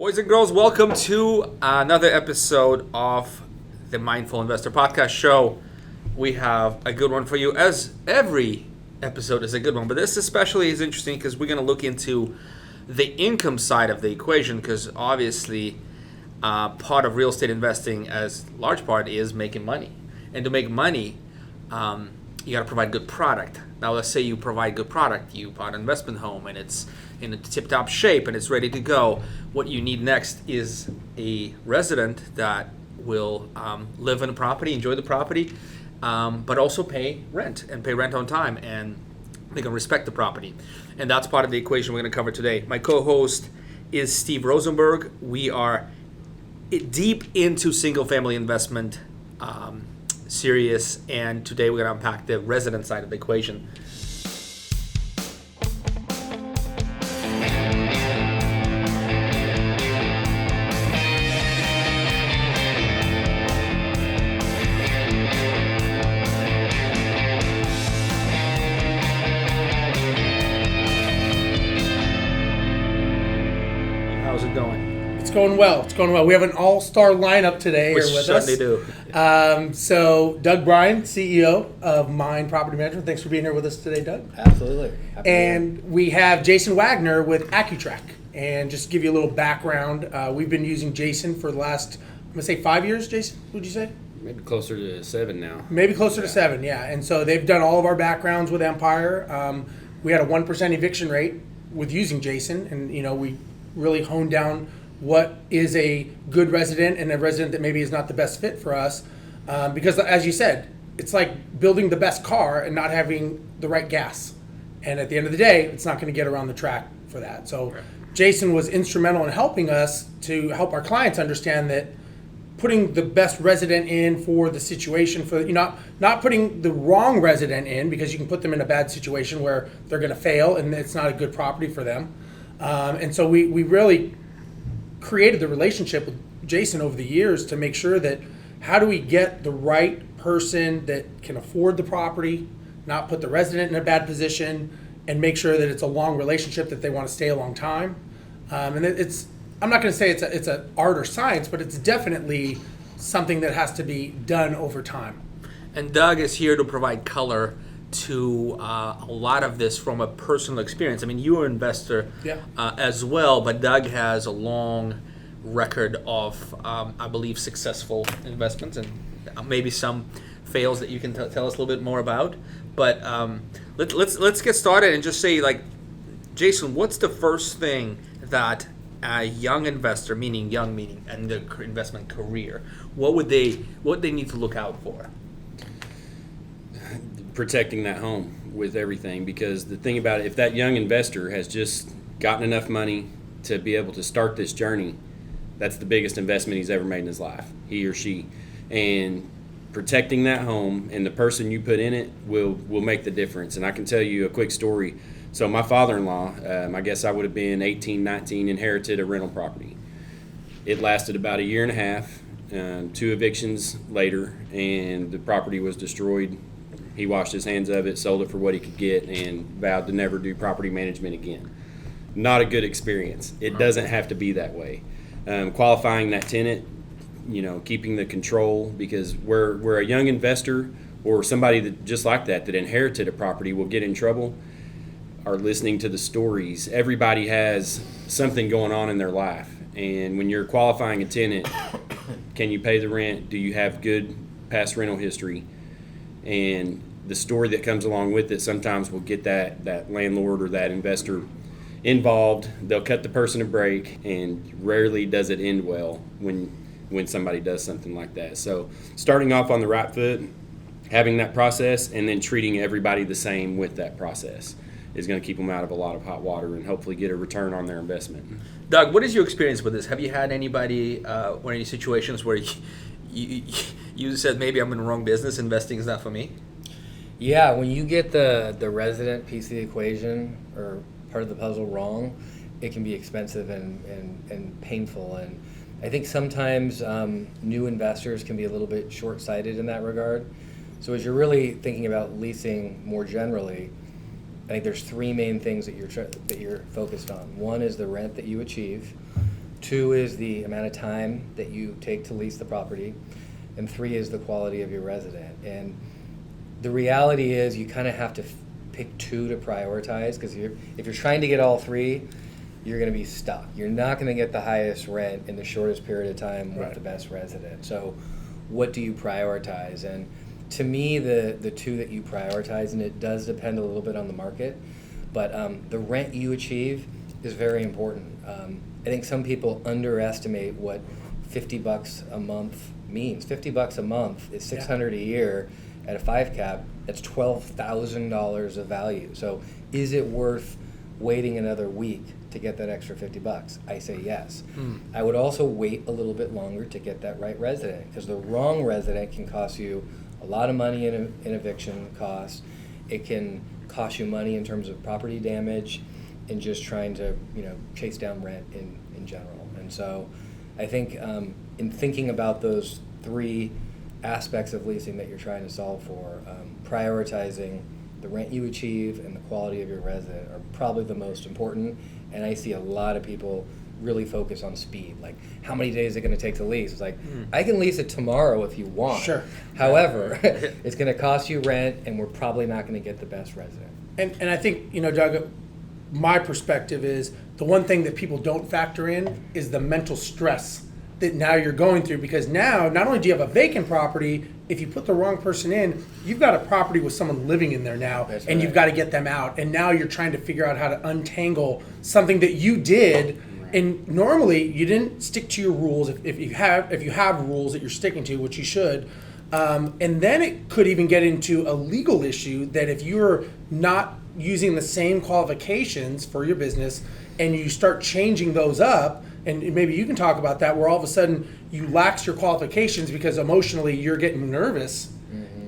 Boys and girls, welcome to another episode of the Mindful Investor Podcast Show. We have a good one for you, as every episode is a good one, but this especially is interesting because we're going to look into the income side of the equation, because obviously part of real estate investing, as large part, is making money. And to make money, you got to provide good product. Now, let's say you provide good product. You bought an investment home and it's in a tip-top shape and it's ready to go. What you need next is a resident that will live in the property, enjoy the property, but also pay rent on time, and they can respect the property. And that's part of the equation we're going to cover today. My co-host is Steve Rosenberg. We are deep into single-family investment serious, and today we're going to unpack the resident side of the equation. How's it going? It's going well. We have an all-star lineup today here with us. We certainly do. So Doug Brien, CEO of Mynd Property Management. Thanks for being here with us today, Doug. Absolutely. And we have Jason Waggoner with ACUTRAQ. And just to give you a little background, we've been using Jason for the last, I'm going to say 5 years, Jason, would you say? Maybe closer to 7 now. Maybe closer to 7, yeah. And so they've done all of our backgrounds with Empire. We had a 1% eviction rate with using Jason, and we really honed down what is a good resident and a resident that maybe is not the best fit for us. Because as you said, it's like building the best car and not having the right gas. And at the end of the day, it's not going to get around the track for that. So Jason was instrumental in helping us to help our clients understand that putting the best resident in for the situation, for not putting the wrong resident in, because you can put them in a bad situation where they're going to fail and it's not a good property for them. And so we really created the relationship with Jason over the years to make sure that how do we get the right person that can afford the property, not put the resident in a bad position, and make sure that it's a long relationship, that they want to stay a long time. And I'm not going to say it's a art or science, but it's definitely something that has to be done over time. And Doug is here to provide color to a lot of this from a personal experience. I mean, you're an investor as well, but Doug has a long record of, I believe, successful investments, and maybe some fails that you can tell us a little bit more about. But let's get started and just say, Jason, what's the first thing that a young investor, meaning and the investment career, what they need to look out for? Protecting that home with everything, because the thing about it, if that young investor has just gotten enough money to be able to start this journey, that's the biggest investment he's ever made in his life, he or she. And protecting that home and the person you put in it will make the difference. And I can tell you a quick story. So my father-in-law, I guess I would have been 18, 19, inherited a rental property. It lasted about a year and a half, 2 evictions later, and the property was destroyed. He washed his hands of it, sold it for what he could get, and vowed to never do property management again. Not a good experience. It doesn't have to be that way. Qualifying that tenant, keeping the control, because where a young investor or somebody that just like that inherited a property will get in trouble are listening to the stories. Everybody has something going on in their life. And when you're qualifying a tenant, can you pay the rent? Do you have good past rental history? And the story that comes along with it sometimes will get that landlord or that investor involved. They'll cut the person a break, and rarely does it end well when somebody does something like that. So starting off on the right foot, having that process, and then treating everybody the same with that process is going to keep them out of a lot of hot water and hopefully get a return on their investment. Doug, what is your experience with this? Have you had anybody or any situations where you said, maybe I'm in the wrong business, investing is not for me? Yeah, when you get the resident piece of the equation or part of the puzzle wrong, it can be expensive and painful. And I think sometimes new investors can be a little bit short-sighted in that regard. So as you're really thinking about leasing more generally, I think there's 3 main things that you're focused on. One is the rent that you achieve. 2 is the amount of time that you take to lease the property, and 3 is the quality of your resident. And the reality is you kind of have to pick 2 to prioritize, because if you're trying to get all 3, you're going to be stuck. You're not going to get the highest rent in the shortest period of time with the best resident. So what do you prioritize? And to me, the 2 that you prioritize, and it does depend a little bit on the market, but the rent you achieve is very important. I think some people underestimate what $50 a month means. $50 a month is $600 a year at a 5 cap. That's $12,000 of value. So is it worth waiting another week to get that extra $50? I say yes. I would also wait a little bit longer to get that right resident, because the wrong resident can cost you a lot of money in eviction costs. It can cost you money in terms of property damage and just trying to chase down rent in general. And so I think in thinking about those 3 aspects of leasing that you're trying to solve for, prioritizing the rent you achieve and the quality of your resident are probably the most important. And I see a lot of people really focus on speed, like how many days is it going to take to lease? It's like, I can lease it tomorrow if you want. Sure. However, it's going to cost you rent, and we're probably not going to get the best resident. And I think, Doug, my perspective is the one thing that people don't factor in is the mental stress that now you're going through, because now not only do you have a vacant property, if you put the wrong person in, you've got a property with someone living in there now. That's and right. You've got to get them out, and now you're trying to figure out how to untangle something that you did. And normally you didn't stick to your rules if you have rules that you're sticking to, which you should. And then it could even get into a legal issue that if you're not using the same qualifications for your business and you start changing those up, and maybe you can talk about that, where all of a sudden you lax your qualifications because emotionally you're getting nervous.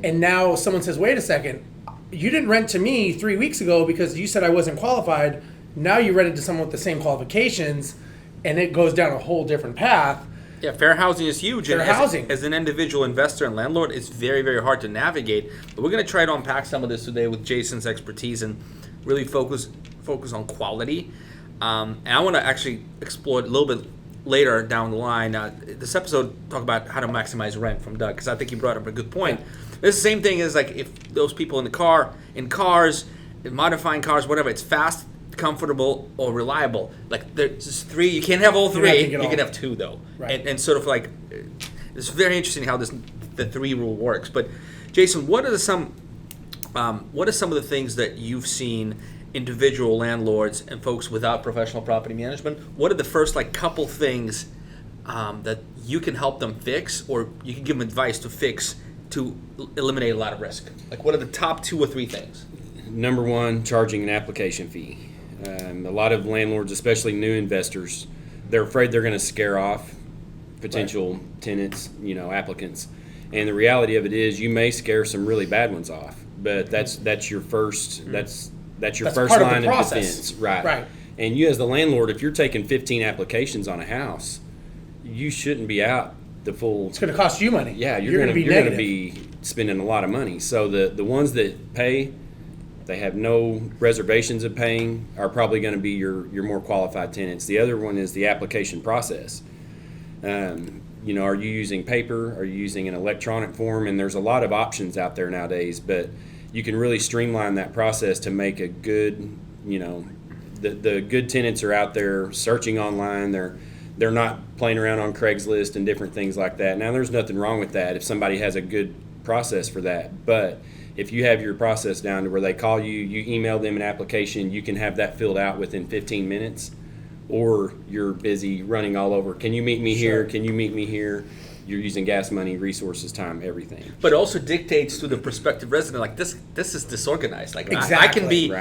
And now someone says, wait a second, you didn't rent to me 3 weeks ago because you said I wasn't qualified. Now you rented to someone with the same qualifications, and it goes down a whole different path. Yeah, fair housing is huge. Fair and housing. As an individual investor and landlord, it's very, very hard to navigate. But we're going to try to unpack some of this today with Jason's expertise and really focus on quality. And I want to actually explore it a little bit later down the line. This episode talk about how to maximize rent from Doug, because I think he brought up a good point. It's the same thing as like if those people in cars, modifying cars, whatever, it's fast, comfortable, or reliable. Like there's just 3. You can't have all 3. You can have 2 though. Right. And sort of like it's very interesting how the 3 rule works. But Jason, what are some of the things that you've seen individual landlords and folks without professional property management? What are the first couple things that you can help them fix, or you can give them advice to fix to eliminate a lot of risk? Like what are the top 2 or 3 things? Number 1, charging an application fee. A lot of landlords, especially new investors, they're afraid they're going to scare off potential tenants, applicants. And the reality of it is, you may scare some really bad ones off, but that's your first that's your first part of the line of process. defense, right? Right. And you, as the landlord, if you're taking 15 applications on a house, you shouldn't be out the full. It's going to cost you money. Yeah, you're going going to to be spending a lot of money. So the ones that pay, they have no reservations of paying, are probably going to be your more qualified tenants. The other one is the application process. Are you using paper? Are you using an electronic form? And there's a lot of options out there nowadays, but you can really streamline that process to make a good, the good tenants are out there searching online. They're not playing around on Craigslist and different things like that. Now, there's nothing wrong with that if somebody has a good process for that, but if you have your process down to where they call you, you email them an application, you can have that filled out within 15 minutes, or you're busy running all over. Can you meet me here? Can you meet me here? You're using gas money, resources, time, everything. But it also dictates to the prospective resident, like this is disorganized. Like Exactly. I can be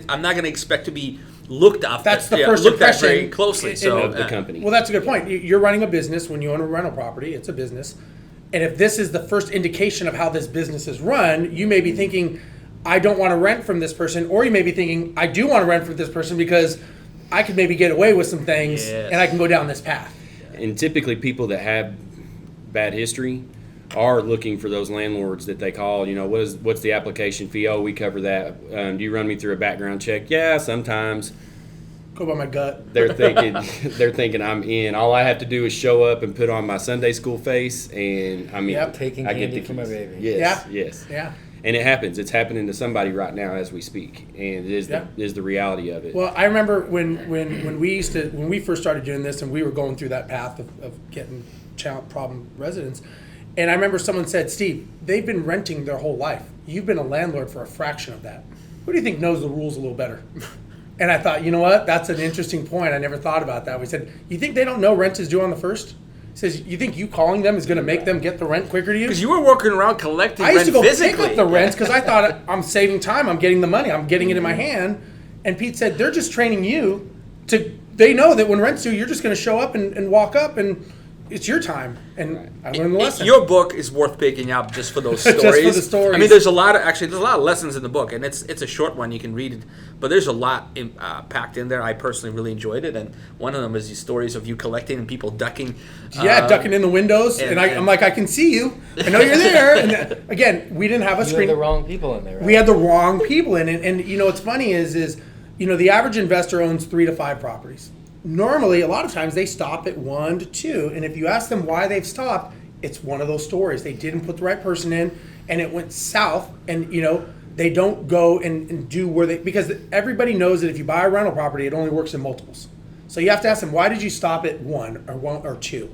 I'm not going to expect to be looked up. That's the first looked at impression very closely. Of the company. Well, that's a good point. You're running a business. When you own a rental property, it's a business. And if this is the first indication of how this business is run, you may be thinking, I don't want to rent from this person, or you may be thinking, I do want to rent from this person because I could maybe get away with some things and I can go down this path. And typically people that have bad history are looking for those landlords that they call, what's the application fee? Oh, we cover that. Do you run me through a background check? Yeah, sometimes. Go by my gut. they're thinking I'm in. All I have to do is show up and put on my Sunday school face, and I'm in. Yep. Taking I get candy the from my keys. baby. Yes, Yeah. yes. Yeah. And it happens. It's happening to somebody right now as we speak, and it is Yeah. is the reality of it. Well, I remember when we first started doing this, and we were going through that path of getting problem residents. And I remember someone said, Steve, they've been renting their whole life. You've been a landlord for a fraction of that. Who do you think knows the rules a little better? And I thought, you know what? That's an interesting point. I never thought about that. We said, you think they don't know rent is due on the 1st? He says, you think you calling them is going to make them get the rent quicker to you? Because you were working around collecting I used to rent go physically. pick up the rents because I thought I'm saving time. I'm getting the money. I'm getting it in my hand. And Pete said, they're just training you to, they know that when rent's due, you're just going to show up and walk up and it's your time. And I learned the lesson. Your book is worth picking up just for those stories. Just for the stories. I mean, there's a lot of lessons in the book, and it's a short one. You can read it, but there's a lot packed in there. I personally really enjoyed it, and one of them is these stories of you collecting and people ducking. Ducking in the windows, and I'm like, I can see you. I know you're there. And again, we didn't have a You screen. had the wrong people in there, right? We had the wrong people in it. And you know what's funny is the average investor owns 3 to 5 properties. Normally, a lot of times they stop at 1 to 2, and if you ask them why they've stopped, it's one of those stories. They didn't put the right person in, and it went south, and they don't go and do because everybody knows that if you buy a rental property, it only works in multiples. So you have to ask them, why did you stop at 1 or 2?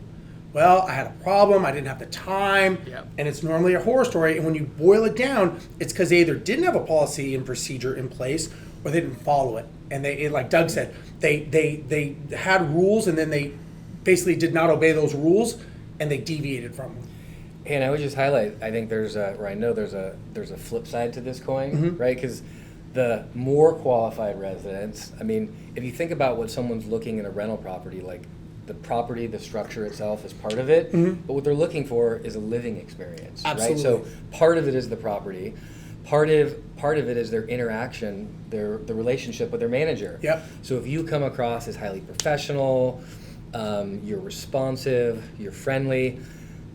Well, I had a problem, I didn't have the time, and it's normally a horror story, and when you boil it down, it's because they either didn't have a policy and procedure in place, or they didn't follow it. And like Doug said, they had rules, and then they basically did not obey those rules, and they deviated from them. And I would just highlight, I think there's a flip side to this coin, right? Because the more qualified residents, I mean, if you think about what someone's looking in a rental property, like the property, the structure itself is part of it, but what they're looking for is a living experience, Absolutely. right? So part of it is the property. Part of it is their interaction, the relationship with their manager. Yep. So if you come across as highly professional, you're responsive, you're friendly,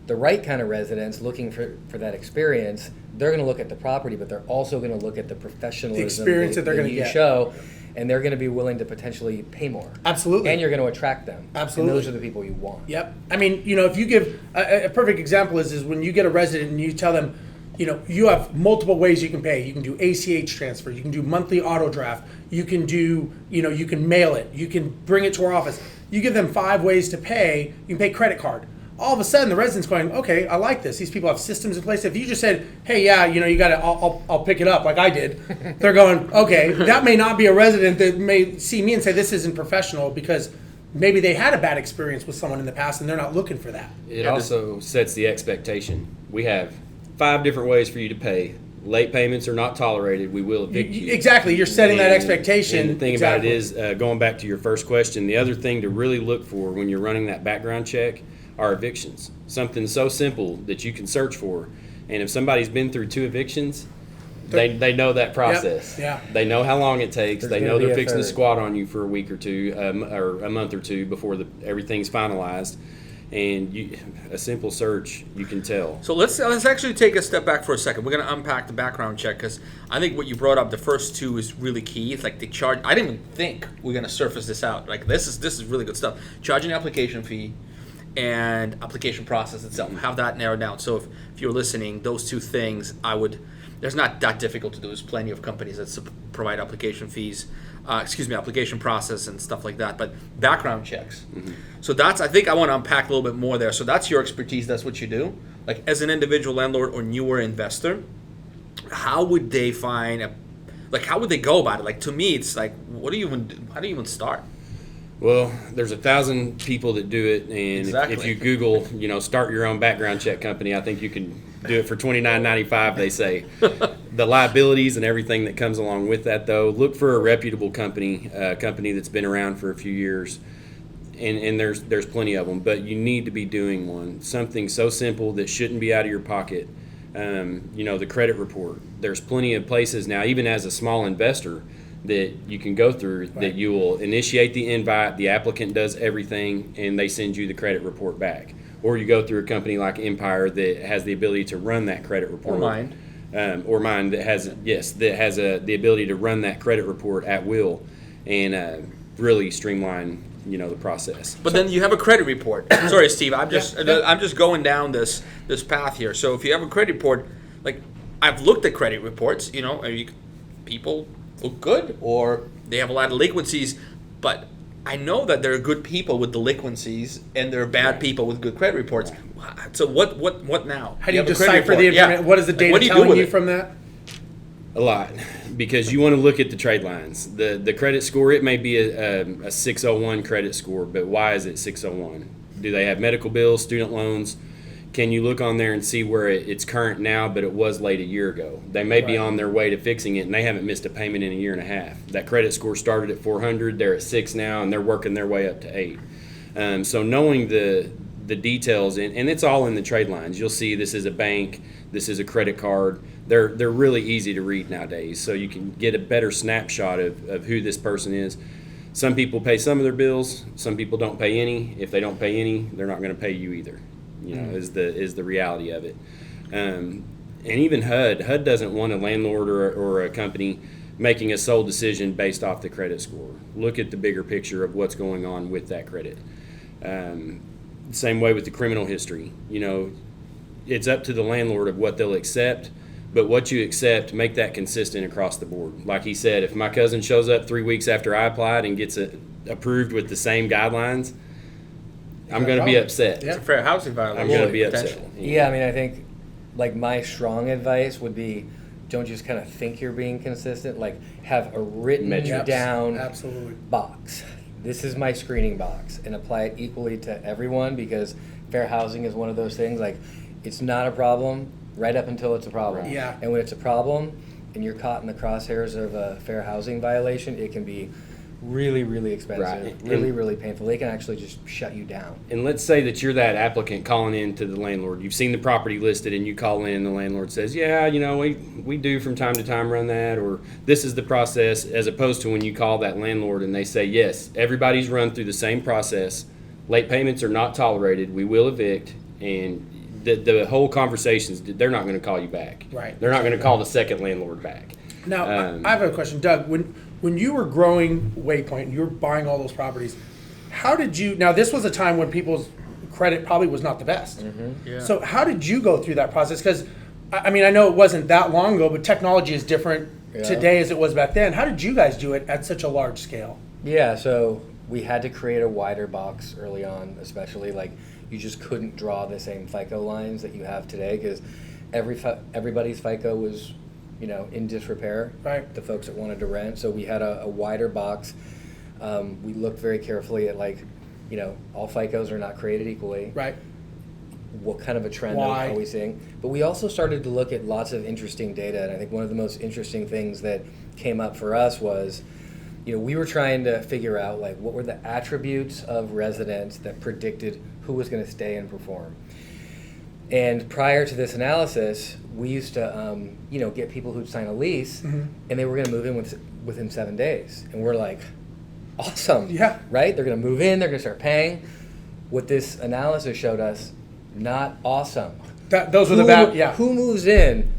the right kind of residents looking for that experience, they're going to look at the property, but they're also going to look at the professionalism, The experience that they're gonna you get. show, and they're going to be willing to potentially pay more. Absolutely. And you're going to attract them. Absolutely. And those are the people you want. Yep. I mean, if you give a perfect example is when you get a resident and you tell them, you have multiple ways you can pay. You can do ACH transfer. You can do monthly auto draft. You can do, you can mail it. You can bring it to our office. You give them 5 ways to pay. You can pay credit card. All of a sudden, the resident's going, okay, I like this. These people have systems in place. If you just said, hey, yeah, you got to, I'll pick it up like I did. They're going, okay, that may not be a resident that may see me and say this isn't professional because maybe they had a bad experience with someone in the past and they're not looking for that. It also sets the expectation. We have 5 different ways for you to pay. Late payments are not tolerated. We will evict you. Exactly. You're setting that And- expectation. And the thing Exactly. about it is, going back to your first question, the other thing to really look for when you're running that background check are evictions. Something so simple that you can search for. And if somebody's been through 2 evictions, they know that process. Yeah. They know how long it takes. There's They gonna know be they're a fixing to third. squat on you for a week or 2, or a month or 2 before everything's finalized. And a simple search, you can tell. So let's actually take a step back for a second. We're going to unpack the background check because I think what you brought up, the first 2 is really key. It's like they charge. I didn't even think we're going to surface this out. Like this is really good stuff. Charging an application fee and application process itself. Have that narrowed down. So if you're listening, those 2 things, there's not that difficult to do. There's plenty of companies that provide application fees, application process and stuff like that. But background checks. So I think I want to unpack a little bit more there. So that's your expertise. That's what you do. Like as an individual landlord or newer investor, how would they how would they go about it? Like to me, it's like, how do you even start? Well, there's 1,000 people that do it, and Exactly. if you Google, start your own background check company, I think you can do it for $29.95. They say the liabilities and everything that comes along with that, though. Look for a reputable company, a company that's been around for a few years, and there's plenty of them. But you need to be doing one, something so simple that shouldn't be out of your pocket. The credit report. There's plenty of places now, even as a small investor, that you can go through that you will initiate the invite, the applicant does everything, and they send you the credit report back. Or you go through a company like Empire that has the ability to run that credit report. Or mine that has the ability to run that credit report at will. And really streamline, the process. But then you have a credit report. Sorry, Steve. I'm just Yeah. I'm just going down this path here. So if you have a credit report, like I've looked at credit reports, people look good or they have a lot of delinquencies, but I know that there are good people with delinquencies and there are bad people with good credit reports. So what now? How do you have a credit decipher the report. Yeah. information? What is the Like, data what do you do telling with you it? from that? A lot, because you want to look at the trade lines. The credit score, it may be a 601 credit score, but why is it 601? Do they have medical bills, student loans? Can you look on there and see where it's current now, but it was late a year ago? They may be on their way to fixing it, and they haven't missed a payment in a year and a half. That credit score started at 400, they're at 6 now, and they're working their way up to 8. So knowing the details, and it's all in the trade lines. You'll see this is a bank, this is a credit card. They're really easy to read nowadays, so you can get a better snapshot of who this person is. Some people pay some of their bills, some people don't pay any. If they don't pay any, they're not going to pay you either. Is the reality of it. And even HUD doesn't want a landlord or a company making a sole decision based off the credit score. Look at the bigger picture of what's going on with that credit. Same way with the criminal history. It's up to the landlord of what they'll accept, but what you accept, make that consistent across the board. Like he said, if my cousin shows up 3 weeks after I applied and gets it approved with the same guidelines, I'm going to be upset. It's a fair housing violation. I'm going to be upset. potentially. Yeah, I mean, I think like my strong advice would be don't just kind of think you're being consistent. Like have a written Metrics. down Absolutely. box. This is my screening box, and apply it equally to everyone because fair housing is one of those things. Like it's not a problem right up until it's a problem. Yeah. And when it's a problem and you're caught in the crosshairs of a fair housing violation, it can be really, really expensive, Right. really, And- really painful. They can actually just shut you down. And let's say that you're that applicant calling in to the landlord. You've seen the property listed and you call in and the landlord says, yeah, we do from time to time run that, or this is the process, as opposed to when you call that landlord and they say, yes, everybody's run through the same process. Late payments are not tolerated. We will evict. And the whole conversations, they're not going to call you back. Right. They're not going to call the second landlord back. Now, Um, I have a question, Doug. When you were growing Waypoint and you were buying all those properties, how did you? Now, this was a time when people's credit probably was not the best. Yeah. So, how did you go through that process? Because, I mean, I know it wasn't that long ago, but technology is different Yeah. today as it was back then. How did you guys do it at such a large scale? Yeah, so we had to create a wider box early on, especially like you just couldn't draw the same FICO lines that you have today because everybody's FICO was, in disrepair. Right. The folks that wanted to rent, so we had a wider box. We looked very carefully at all FICOs are not created equally. Right. What kind of a trend Why? are we seeing? But we also started to look at lots of interesting data, and I think one of the most interesting things that came up for us was, we were trying to figure out what were the attributes of residents that predicted who was going to stay and perform. And prior to this analysis, we used to, get people who'd sign a lease, and they were going to move in within 7 days, and we're like, awesome, Yeah. right? They're going to move in, they're going to start paying. What this analysis showed us, not awesome. Those were the bad. Yeah. Who moves in?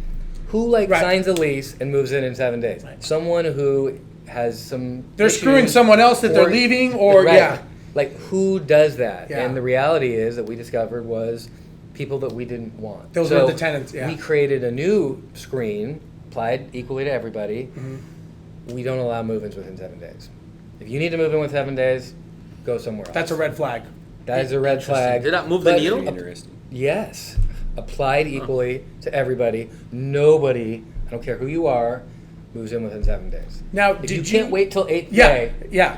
Who Right. signs a lease and moves in 7 days? Right. Someone who has some. They're issues, screwing someone else that they're or- leaving, or Right. yeah. Like who does that? Yeah. And the reality is that we discovered was people that we didn't want. Those were the tenants, yeah. We created a new screen, applied equally to everybody. Mm-hmm. We don't allow move-ins within 7 days. If you need to move in within 7 days, go somewhere else. That's a red flag. That is a red flag. Did that move the But- needle? Interesting. Yes. Applied equally to everybody. Nobody, I don't care who you are, moves in within 7 days. Now, If did you you can't wait till 8th Yeah, day, yeah.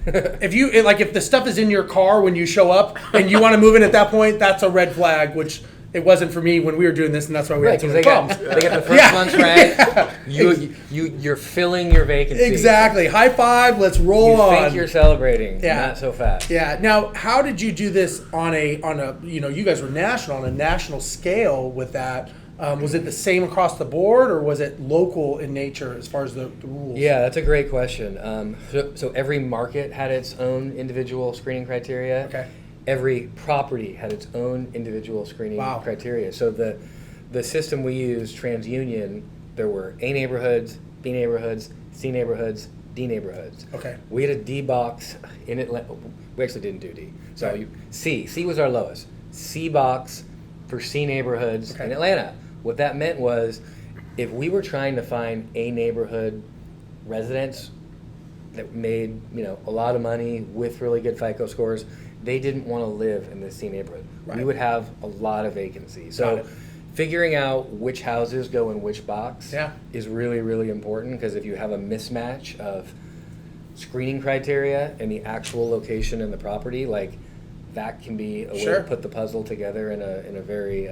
If the stuff is in your car when you show up and you want to move in at that point, that's a red flag. Which it wasn't for me when we were doing this, and that's why we right? had so Because many they problems. got the first Yeah. month's rent. Yeah. You're filling your vacancy. Exactly. High five. Let's roll You on. think you're celebrating, Yeah. not so fast. Yeah. Now, how did you do this on a you guys were national on a national scale with that? Was it the same across the board, or was it local in nature as far as the rules? Yeah, that's a great question. So every market had its own individual screening criteria. Okay. Every property had its own individual screening Wow. criteria. So the system we used, TransUnion, there were A neighborhoods, B neighborhoods, C neighborhoods, D neighborhoods. Okay. We had a D box in Atlanta. We actually didn't do D. So Right. C was our lowest. C box for C neighborhoods Okay. in Atlanta. What that meant was, if we were trying to find a neighborhood residents that made a lot of money with really good FICO scores, they didn't want to live in the C neighborhood. Right. We would have a lot of vacancy. Got So it. figuring out which houses go in which box Yeah. is really, really important, because if you have a mismatch of screening criteria and the actual location in the property, like, that can be a way Sure. to put the puzzle together in a very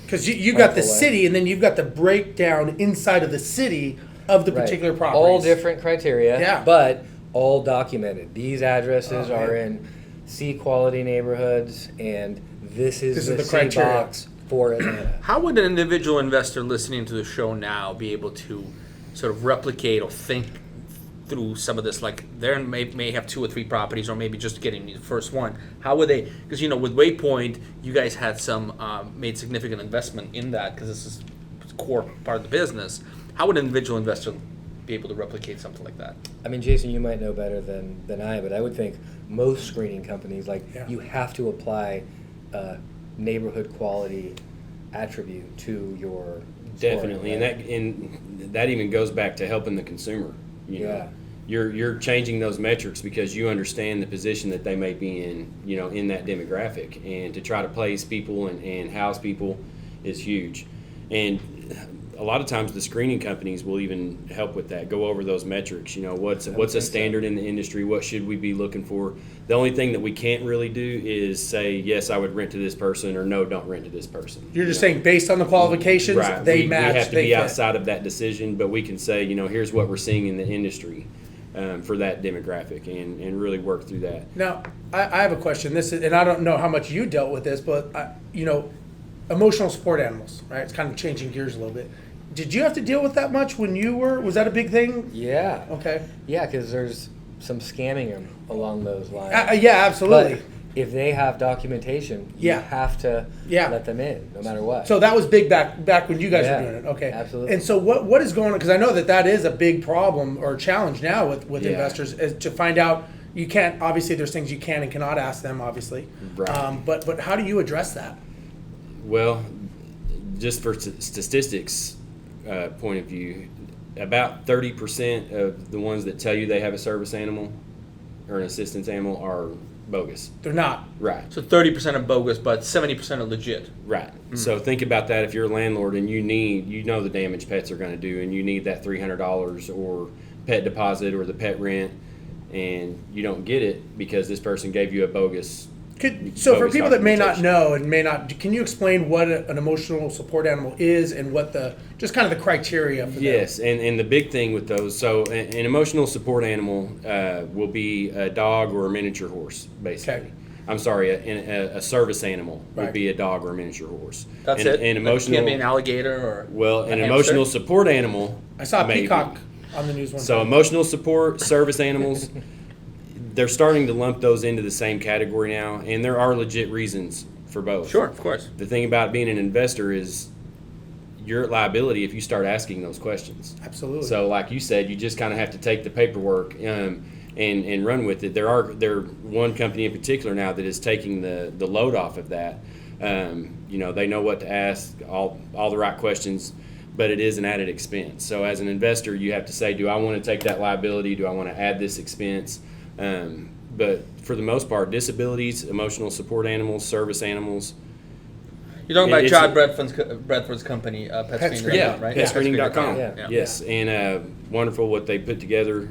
Because you got the Powerful way. city, and then you've got the breakdown inside of the city of the right. particular properties. All different criteria, Yeah. but all documented. These addresses Oh, are man. in C quality neighborhoods, and this is the C criteria. box for Atlanta. How would an individual investor listening to the show now be able to sort of replicate or think through some of this? Like, they may have 2 or 3 properties, or maybe just getting the first one. How would they? Because with Waypoint, you guys had some made significant investment in that, because this is a core part of the business. How would an individual investor be able to replicate something like that? I mean, Jason, you might know better than I, but I would think most screening companies, like, Yeah. you have to apply a neighborhood quality attribute to your scoring, Definitely, right? and that even goes back to helping the consumer. Yeah. You're changing those metrics because you understand the position that they may be in, in that demographic, and to try to place people and house people is huge. And a lot of times the screening companies will even help with that, go over those metrics. What's a standard in the industry? What should we be looking for? The only thing that we can't really do is say, yes, I would rent to this person, or no, don't rent to this person. You're just saying based on the qualifications, Right. they we match. have to they be fit. outside of that decision, but we can say, here's what we're seeing in the industry for that demographic, and really work through that. Now, I have a question. This is, and I don't know how much you dealt with this, but emotional support animals, right? It's kind of changing gears a little bit. Did you have to deal with that much when you were? Was that a big thing? Yeah. Okay. Yeah, because there's some scamming along those lines. Yeah, absolutely. But if they have documentation, Yeah. you have to Yeah. let them in, no matter what. So that was big back when you guys Yeah, were doing it. Okay. absolutely. And so what is going on? Because I know that is a big problem or challenge now with Yeah. investors, is to find out. You can't, obviously there's things you can and cannot ask them, obviously. Right. But how do you address that? Well, just for statistics point of view, about 30% of the ones that tell you they have a service animal or an assistance animal are bogus. They're not. Right. So 30% are bogus, but 70% are legit. Right. So think about that. If you're a landlord and you know the damage pets are going to do, and you need that $300 or pet deposit or the pet rent, and you don't get it because this person gave you a bogus. So for bogus people that may not documentation. know and may not, can you explain what an emotional support animal is and what just kind of the criteria for them? Yes, and the big thing with those, so an emotional support animal will be a dog or a miniature horse, basically. Okay. I'm sorry, a service animal would Right. be a dog or a miniature horse. That's and, it. And It emotional, can't be an alligator or well, a an hamster? emotional support animal. I saw a maybe. peacock on the news one So time. emotional support service animals, they're starting to lump those into the same category now, and there are legit reasons for both. Sure, of course. The thing about being an investor is you're at liability if you start asking those questions. Absolutely. So, like you said, you just kind of have to take the paperwork and run with it. There one company in particular now that is taking the load off of that. They know what to ask, all the right questions, but it is an added expense. So, as an investor, you have to say, do I want to take that liability? Do I want to add this expense? But for the most part, disabilities, emotional support animals, service animals. You're talking about It's- John Bradford's company, Pet Screening, Screening. right? PetScreening.com. Yeah. Yes, and wonderful what they put together.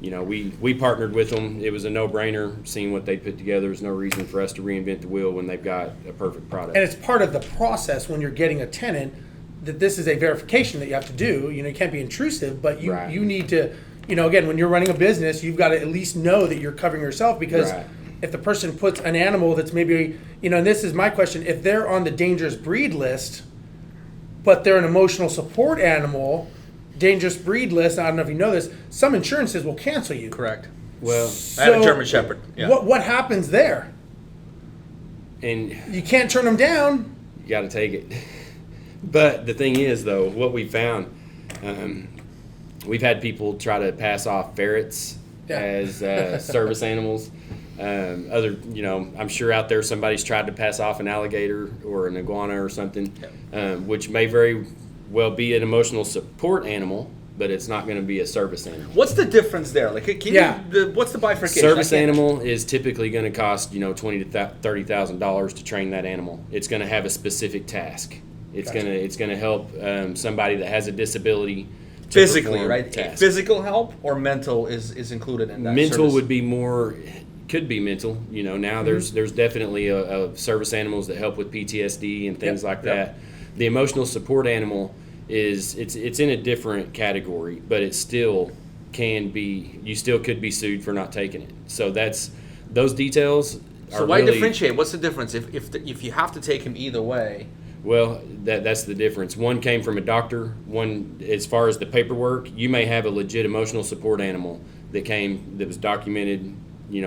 We partnered with them. It was a no-brainer. Seeing what they put together, there's no reason for us to reinvent the wheel when they've got a perfect product. And it's part of the process when you're getting a tenant that this is a verification that you have to do. You can't be intrusive, but you Right. you need to, again, when you're running a business, you've got to at least know that you're covering yourself, because Right. if the person puts an animal that's maybe, and this is my question, if they're on the dangerous breed list, but they're an emotional support animal, dangerous breed list, I don't know if you know this, some insurances will cancel you. Correct. Well, I had a So, German Shepherd. Yeah. What happens there? and You can't turn them down. you got to take it. But the thing is, though, what we found, We've had people try to pass off ferrets as service animals. I'm sure out there somebody's tried to pass off an alligator or an iguana or something, which may very well be an emotional support animal, but it's not going to be a service animal. What's the difference there? Like, what's the bifurcation? Service animal is typically going to cost $20,000 to $30,000 to train that animal. It's going to have a specific task. It's going to help somebody that has a disability. Physically, right? Physical help or mental is included in that. Mental service? would be more. Could be mental. Now there's definitely a service animals that help with PTSD and things like that. The emotional support animal it's in a different category, but it still can be. You still could be sued for not taking it. So those details. So why differentiate? What's the difference if you have to take him either way? Well, that's the difference. One came from a doctor. One, as far as the paperwork, you may have a legit emotional support animal that was documented,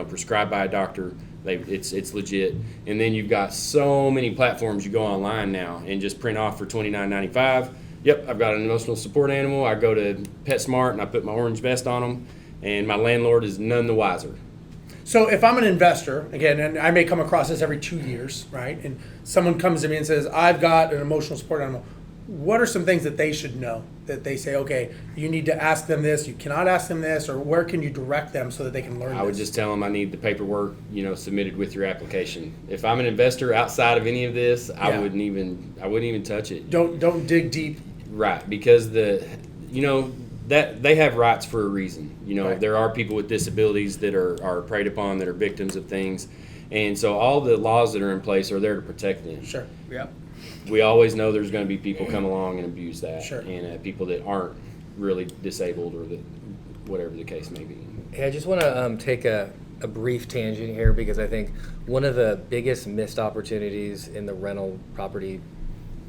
prescribed by a doctor. It's legit. And then you've got so many platforms. You go online now and just print off for $29.95. Yep, I've got an emotional support animal. I go to PetSmart and I put my orange vest on them, and my landlord is none the wiser. So if I'm an investor, again, and I may come across this every 2 years, right? And someone comes to me and says, I've got an emotional support animal. What are some things that they should know that they say, okay, you need to ask them this, you cannot ask them this, or where can you direct them so that they can learn I would just tell them I need the paperwork, submitted with your application. If I'm an investor outside of any of this, I wouldn't even touch it. Don't dig deep. Right, because that they have rights for a reason. Right. There are people with disabilities that are preyed upon, that are victims of things. And so all the laws that are in place are there to protect them. Sure. Yeah. We always know there's going to be people come along and abuse that. Sure. And people that aren't really disabled or whatever the case may be. Hey, I just want to take a brief tangent here, because I think one of the biggest missed opportunities in the rental property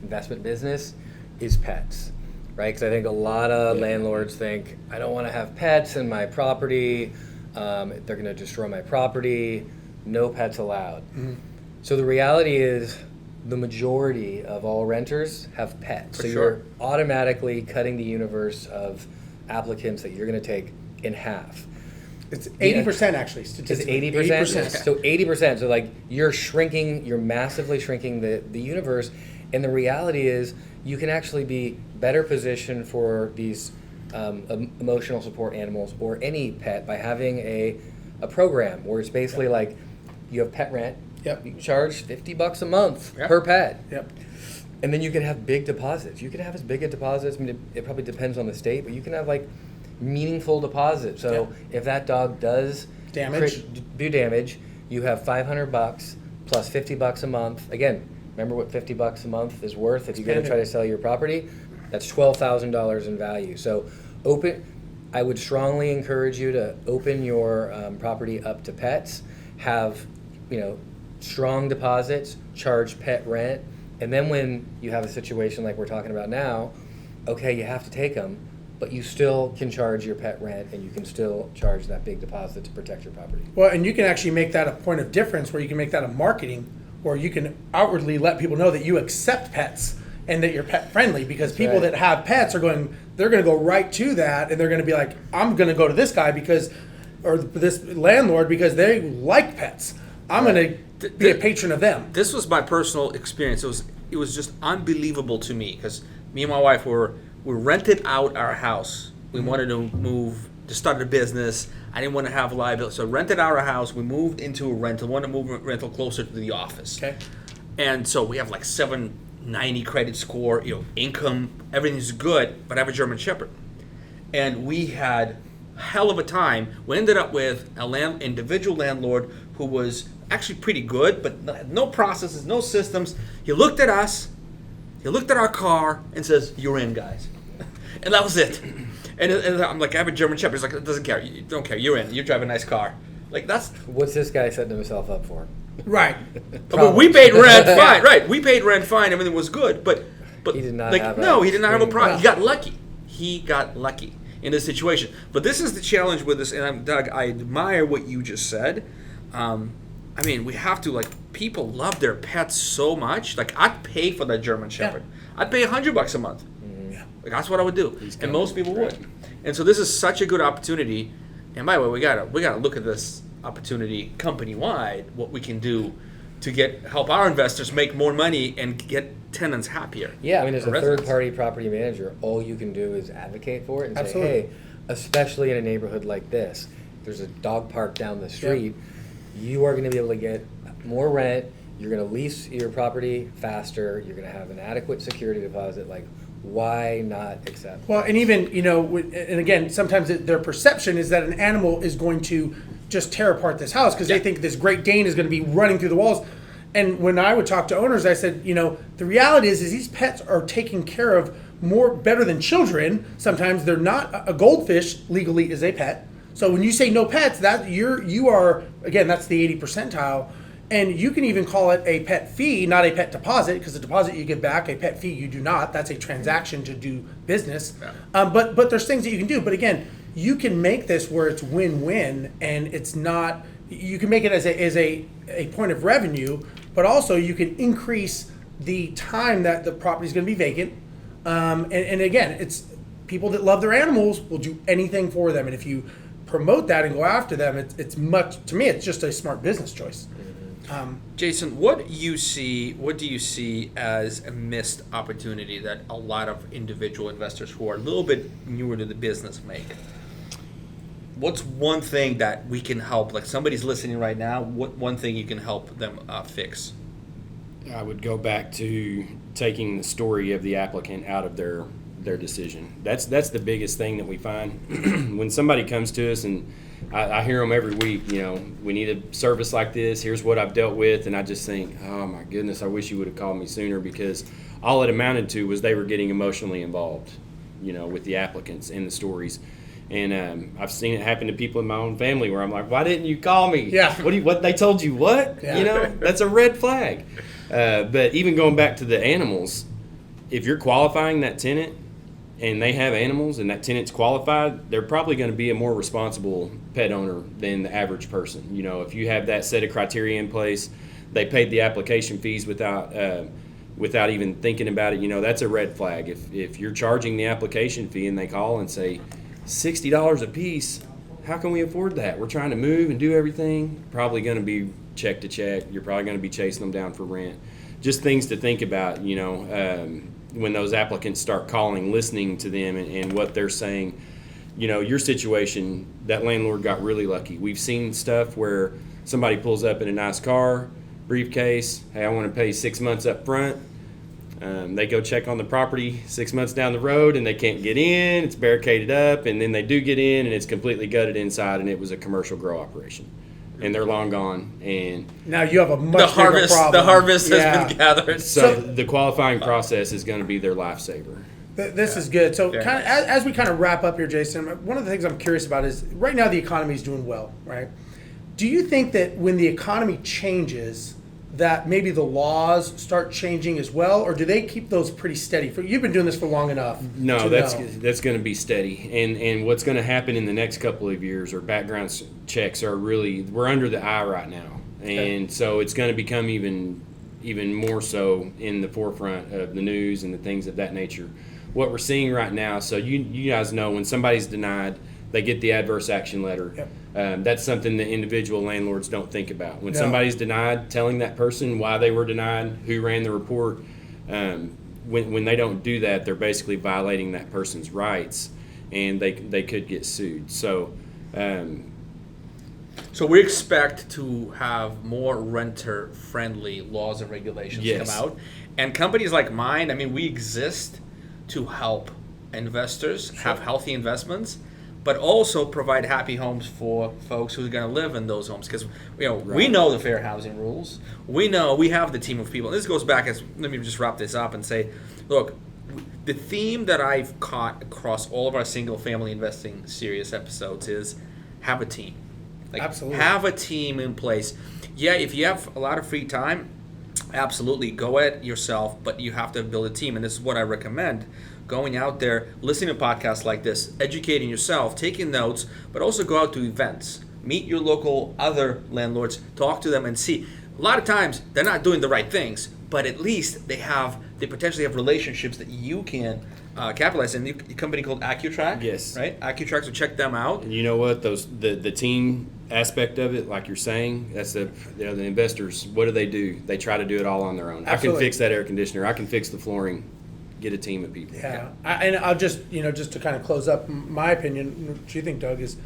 investment business is pets. Right, because I think a lot of landlords think, I don't want to have pets in my property. They're going to destroy my property. No pets allowed. Mm-hmm. So the reality is, the majority of all renters have pets. So you're automatically cutting the universe of applicants that you're going to take in half. It's 80% actually, statistically. It's 80%? So 80%. So you're massively shrinking the universe. And the reality is, you can actually be better positioned for these emotional support animals or any pet by having a program where it's basically like you have pet rent. Yep. You charge $50 a month per pet. Yep. And then you can have big deposits. You can have as big a deposits. I mean, it probably depends on the state, but you can have meaningful deposits. So if that dog does do damage, you have $500 plus $50 a month. Again, remember what $50 a month is worth if you're going to try to sell your property? That's $12,000 in value. So I would strongly encourage you to open your property up to pets, have strong deposits, charge pet rent, and then when you have a situation like we're talking about now, okay, you have to take them, but you still can charge your pet rent and you can still charge that big deposit to protect your property. Well, and you can actually make that a point of difference where you can make that a marketing, where you can outwardly let people know that you accept pets and that you're pet friendly, because people that have pets they're going to go right to that, and they're going to be like, I'm going to go to this guy or this landlord because they like pets. I'm going to be a patron of them. This was my personal experience. It was just unbelievable to me, because me and my wife we rented out our house. We wanted to move to start a business. I didn't want to have liability, so rented out our house. We moved into a rental. Wanted to move rental closer to the office. Okay. And so we have 790 credit score, income, everything's good, but I have a German Shepherd. And we had a hell of a time. We ended up with an individual landlord who was actually pretty good, but no processes, no systems. He looked at us, he looked at our car, and says, "You're in, guys." And that was it. And I'm like, I have a German Shepherd. He's like, it doesn't care. You don't care. You're in. You drive a nice car. What's this guy setting himself up for? Right. But we paid rent fine. Right. We paid rent fine. Everything was good. But he did not have he did not have a problem. He got lucky in this situation. But this is the challenge with this. And Doug, I admire what you just said. We have to, people love their pets so much. I'd pay for that German Shepherd. I'd pay $100 a month. That's what I would do, and most people would. And so this is such a good opportunity. And by the way, we gotta look at this opportunity company wide, what we can do to help our investors make more money and get tenants happier. Yeah, I mean, as a Residents. third-party property manager, all you can do is advocate for it and Absolutely. say, hey, especially in a neighborhood like this, there's a dog park down the street, you are going to be able to get more rent, you're going to lease your property faster, you're going to have an adequate security deposit, like, why not accept? Well, and even, and again, sometimes their perception is that an animal is going to just tear apart this house because they think this Great Dane is going to be running through the walls. And when I would talk to owners, I said, the reality is these pets are taken care of better than children. Sometimes they're not. A goldfish legally is a pet. So when you say no pets, you are, again, that's the 80 percentile. And you can even call it a pet fee, not a pet deposit, because the deposit you give back, a pet fee you do not. That's a transaction to do business. Yeah. But there's things that you can do. But again, you can make this where it's win-win, and it's not. You can make it as a point of revenue, but also you can increase the time that the property is going to be vacant. And again, it's people that love their animals will do anything for them, and if you promote that and go after them, it's much, to me, it's just a smart business choice. Jason, what do you see as a missed opportunity that a lot of individual investors who are a little bit newer to the business make? What's one thing that we can help? Like somebody's listening right now, what one thing you can help them fix? I would go back to taking the story of the applicant out of their decision. That's the biggest thing that we find. When somebody comes to us, and I hear them every week, we need a service like this, here's what I've dealt with, and I just think, oh my goodness, I wish you would have called me sooner, because all it amounted to was they were getting emotionally involved, with the applicants and the stories. And I've seen it happen to people in my own family where I'm like, why didn't you call me? Yeah. What they told you what? Yeah. That's a red flag. But even going back to the animals, if you're qualifying that tenant and they have animals and that tenant's qualified, they're probably going to be a more responsible pet owner than the average person. If you have that set of criteria in place, they paid the application fees without even thinking about it, that's a red flag. If you're charging the application fee and they call and say, $60 a piece, how can we afford that? We're trying to move and do everything. Probably going to be check to check. You're probably going to be chasing them down for rent. Just things to think about, when those applicants start calling, listening to them and what they're saying. Your situation, that landlord got really lucky. We've seen stuff where somebody pulls up in a nice car, briefcase, hey, I want to pay 6 months up front. They go check on the property 6 months down the road and they can't get in, it's barricaded up, and then they do get in and it's completely gutted inside and it was a commercial grow operation. And they're long gone, and now you have a much bigger problem. The harvest has been gathered. So the qualifying process is going to be their lifesaver. This is good. So kind of, as we kind of wrap up here, Jason, one of the things I'm curious about is right now the economy is doing well, right? Do you think that when the economy changes, that maybe the laws start changing as well, or do they keep those pretty steady? You've been doing this for long enough. No, that's going to be steady. And what's going to happen in the next couple of years, or background checks are really, we're under the eye right now. And so it's going to become even more so in the forefront of the news and the things of that nature. What we're seeing right now, so you guys know when somebody's denied, they get the adverse action letter. Yep. That's something that individual landlords don't think about. When somebody's denied, telling that person why they were denied, who ran the report, when they don't do that, they're basically violating that person's rights, and they could get sued. So we expect to have more renter-friendly laws and regulations come out. And companies like Mynd, we exist to help investors have healthy investments, but also provide happy homes for folks who are going to live in those homes. Because we know the fair housing rules. We know we have the team of people. And this goes back let me just wrap this up and say, look, the theme that I've caught across all of our single-family investing series episodes is have a team. Absolutely. Have a team in place. Yeah, if you have a lot of free time, absolutely go at yourself, but you have to build a team. And this is what I recommend. Going out there, listening to podcasts like this, educating yourself, taking notes, but also go out to events. Meet your local other landlords, talk to them and see. A lot of times they're not doing the right things, but at least they potentially have relationships that you can capitalize in a company called ACUTRAQ. Yes. Right? ACUTRAQ, so check them out. And you know what? The team aspect of it, like you're saying, that's the investors. What do? They try to do it all on their own. Absolutely. I can fix that air conditioner. I can fix the flooring. Get a team of people. Yeah, and I'll just just to kind of close up my opinion. What do you think, Doug? Is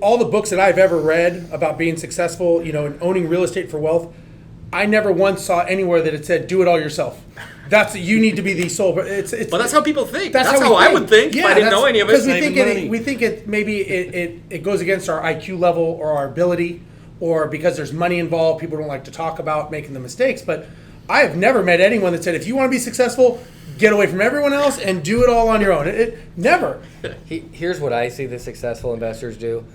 all the books that I've ever read about being successful, and owning real estate for wealth, I never once saw anywhere that it said do it all yourself. You need to be the sole. It's But that's how people think. That's how I would think if I didn't know any of it. Because Saving we think it maybe it goes against our IQ level or our ability, or because there's money involved, people don't like to talk about making the mistakes. But I have never met anyone that said if you want to be successful, get away from everyone else and do it all on your own. It never. Here's what I see the successful investors do.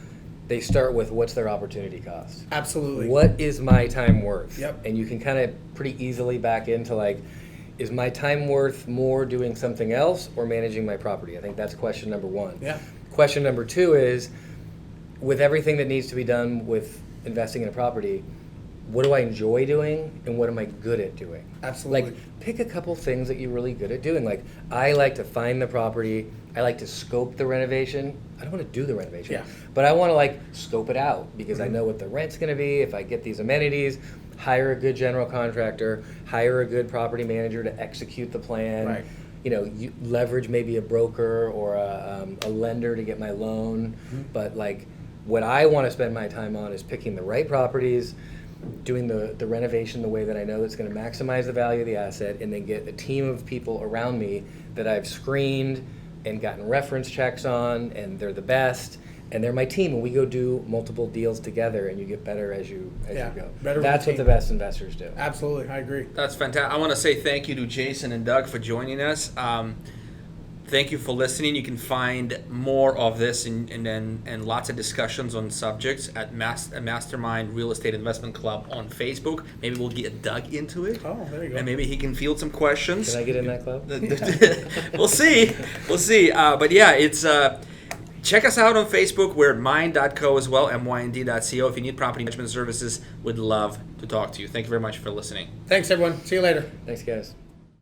They start with what's their opportunity cost. Absolutely. What is my time worth? Yep. And you can kind of pretty easily back into like, is my time worth more doing something else or managing my property? I think that's question number one. Yeah. Question number two is, with everything that needs to be done with investing in a property, what do I enjoy doing and what am I good at doing? Absolutely. Like, pick a couple things that you're really good at doing. Like, I like to find the property. I like to scope the renovation. I don't want to do the renovation. Yeah. But I want to, like, scope it out because I know what the rent's going to be. If I get these amenities, hire a good general contractor, hire a good property manager to execute the plan. Right. You leverage maybe a broker or a lender to get my loan. But, like, what I want to spend my time on is picking the right properties, doing the renovation the way that I know that's going to maximize the value of the asset, and then get a team of people around me that I've screened and gotten reference checks on, and they're the best, and they're my team, and we go do multiple deals together, and you get better as you go. Better with That's the what the team. best investors do. Absolutely, I agree. That's fantastic. I want to say thank you to Jason and Doug for joining us. Thank you for listening. You can find more of this and lots of discussions on subjects at Mastermind Real Estate Investment Club on Facebook. Maybe we'll get Doug into it. Oh, there you go. And maybe he can field some questions. Can I get in that club? We'll see. We'll see. But yeah, it's check us out on Facebook. We're at Mynd.co as well, mynd.co. If you need property management services, we'd love to talk to you. Thank you very much for listening. Thanks, everyone. See you later. Thanks, guys.